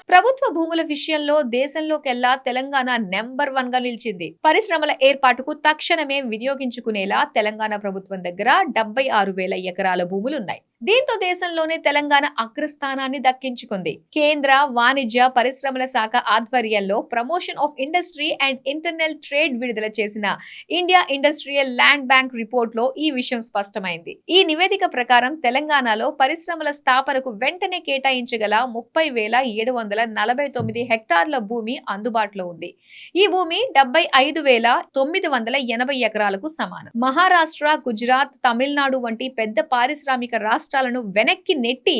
ప్రభుత్వ భూముల విషయంలో దేశంలోకెల్లా తెలంగాణ నెంబర్ 1 గా నిలిచింది. పరిశ్రమల ఏర్పాటుకు తక్షణమే వినియోగించుకునేలా తెలంగాణ ప్రభుత్వం దగ్గర 76,000 ఎకరాల భూములున్నాయి. దీంతో దేశంలోనే తెలంగాణ అగ్రస్థానాన్ని దక్కించుకుంది. కేంద్ర వాణిజ్య పరిశ్రమల శాఖ ఆధ్వర్యంలో promotion of industry and internal trade విడుదల చేసిన India industrial land bank report లో ఈ విషయం స్పష్టమైంది. ఈ నివేదిక ప్రకారం తెలంగాణలో పరిశ్రమల స్థాపనకు వెంటనే కేటాయించగల 30,749 హెక్టార్ల భూమి అందుబాటులో ఉంది. ఈ భూమి 75,980 ఎకరాలకు సమానం. మహారాష్ట్ర, గుజరాత్, తమిళనాడు వంటి పెద్ద పారిశ్రామిక రాష్ట్రాలను వెనక్కి నెట్టి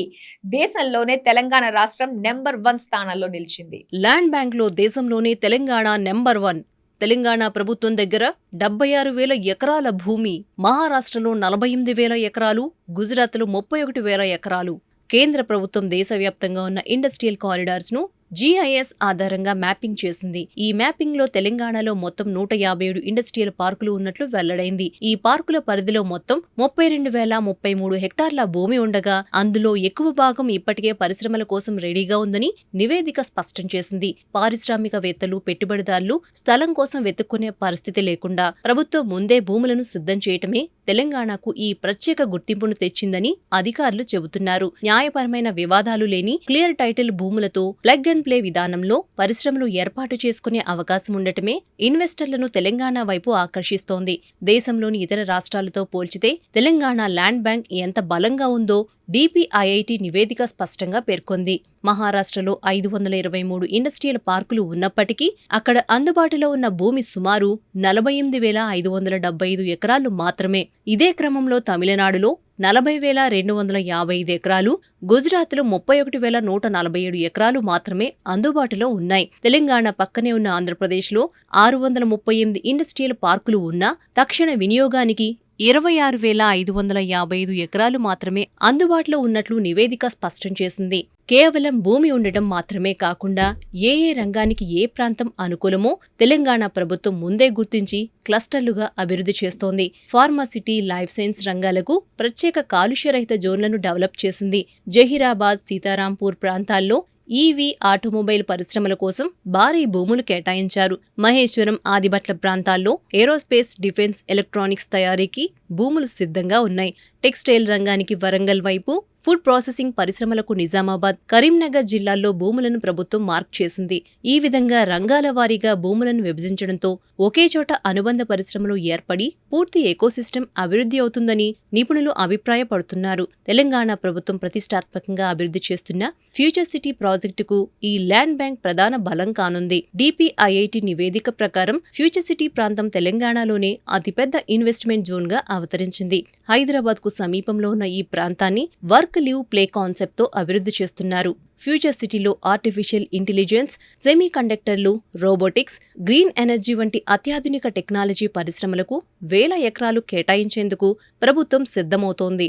దేశంలోనే తెలంగాణ రాష్ట్రం నెంబర్ 1 స్థానంలో నిలిచింది. ల్యాండ్ బ్యాంక్ లో దేశంలోనే తెలంగాణ నెంబర్ 1. తెలంగాణ ప్రభుత్వం దగ్గర 76,000 ఎకరాల భూమి, మహారాష్ట్రలో 48,000 ఎకరాలు, గుజరాత్లో 31,000 ఎకరాలు. కేంద్ర ప్రభుత్వం దేశవ్యాప్తంగా ఉన్న ఇండస్ట్రియల్ కారిడార్స్ ను GIS ఆధారంగా మ్యాపింగ్ చేసింది. ఈ మ్యాపింగ్ లో తెలంగాణలో మొత్తం 157 ఇండస్ట్రియల్ పార్కులు ఉన్నట్లు వెల్లడైంది. ఈ పార్కుల పరిధిలో మొత్తం 32,033 హెక్టార్ల భూమి ఉండగా అందులో ఎక్కువ భాగం ఇప్పటికే పరిశ్రమల కోసం రెడీగా ఉందని నివేదిక స్పష్టం చేసింది. పారిశ్రామికవేత్తలు, పెట్టుబడిదారులు స్థలం కోసం వెతుక్కునే పరిస్థితి లేకుండా ప్రభుత్వం ముందే భూములను సిద్ధం చేయటమే తెలంగాణకు ఈ ప్రత్యేక గుర్తింపును తెచ్చిందని అధికారులు చెబుతున్నారు. న్యాయపరమైన వివాదాలు లేని క్లియర్ టైటిల్ భూములతో ప్లగ్ అండ్ ప్లే విధానంలో పరిశ్రమలు ఏర్పాటు చేసుకునే అవకాశం ఉండటమే ఇన్వెస్టర్లను తెలంగాణ వైపు ఆకర్షిస్తోంది. దేశంలోని ఇతర రాష్ట్రాలతో పోల్చితే తెలంగాణ ల్యాండ్ బ్యాంక్ ఎంత బలంగా ఉందో DPIIT నివేదిక స్పష్టంగా పేర్కొంది. మహారాష్ట్రలో 523 ఇండస్ట్రియల్ పార్కులు ఉన్నప్పటికీ అక్కడ అందుబాటులో ఉన్న భూమి సుమారు 48,575 ఎకరాలు మాత్రమే. ఇదే క్రమంలో తమిళనాడులో 40,255 ఎకరాలు, గుజరాత్లో 31,147 ఎకరాలు మాత్రమే అందుబాటులో ఉన్నాయి. తెలంగాణ పక్కనే ఉన్న ఆంధ్రప్రదేశ్లో 638 ఇండస్ట్రియల్ పార్కులు ఉన్నా తక్షణ వినియోగానికి 26,555 ఎకరాలు మాత్రమే అందుబాటులో ఉన్నట్లు నివేదిక స్పష్టం చేసింది. కేవలం భూమి ఉండటం మాత్రమే కాకుండా ఏ రంగానికి ఏ ప్రాంతం అనుకూలమో తెలంగాణ ప్రభుత్వం ముందే గుర్తించి క్లస్టర్లుగా అభివృద్ధి చేస్తోంది. ఫార్మాసిటీ, లైఫ్ సైన్స్ రంగాలకు ప్రత్యేక కాలుష్యరహిత జోన్లను డెవలప్ చేసింది. జహీరాబాద్, సీతారాంపూర్ ప్రాంతాల్లో EV ఆటోమొబైల్ పరిశ్రమల కోసం భారీ భూములు కేటాయించారు. మహేశ్వరం, ఆదిబట్ల ప్రాంతాల్లో ఏరోస్పేస్, డిఫెన్స్, ఎలక్ట్రానిక్స్ తయారీకి భూములు సిద్ధంగా ఉన్నాయి. టెక్స్టైల్ రంగానికి వరంగల్ వైపు, ఫుడ్ ప్రాసెసింగ్ పరిశ్రమలకు నిజామాబాద్, కరీంనగర్ జిల్లాల్లో భూములను ప్రభుత్వం మార్క్ చేసింది. ఈ విధంగా రంగాల వారీగా భూములను విభజించడంతో ఒకే చోట అనుబంధ పరిశ్రమలు ఏర్పడి పూర్తి ఎకోసిస్టమ్ అభివృద్ధి అవుతుందని నిపుణులు అభిప్రాయపడుతున్నారు. తెలంగాణ ప్రభుత్వం ప్రతిష్టాత్మకంగా అభివృద్ధి చేస్తున్న ఫ్యూచర్ సిటీ ప్రాజెక్టుకు ఈ ల్యాండ్ బ్యాంక్ ప్రధాన బలం కానుంది. DPIIT నివేదిక ప్రకారం ఫ్యూచర్ సిటీ ప్రాంతం తెలంగాణలోనే అతిపెద్ద ఇన్వెస్ట్మెంట్ జోన్గా అవతరించింది. హైదరాబాద్కు సమీపంలో ఉన్న ఈ ప్రాంతాన్ని వర్క్ లివ్ ప్లే కాన్సెప్ట్తో అభివృద్ధి చేస్తున్నారు. ఫ్యూచర్ సిటీలో ఆర్టిఫిషియల్ ఇంటెలిజెన్స్, సెమీ కండక్టర్లు, రోబోటిక్స్, గ్రీన్ ఎనర్జీ వంటి అత్యాధునిక టెక్నాలజీ పరిశ్రమలకు 1,000 ఎకరాలు కేటాయించేందుకు ప్రభుత్వం సిద్ధమవుతోంది.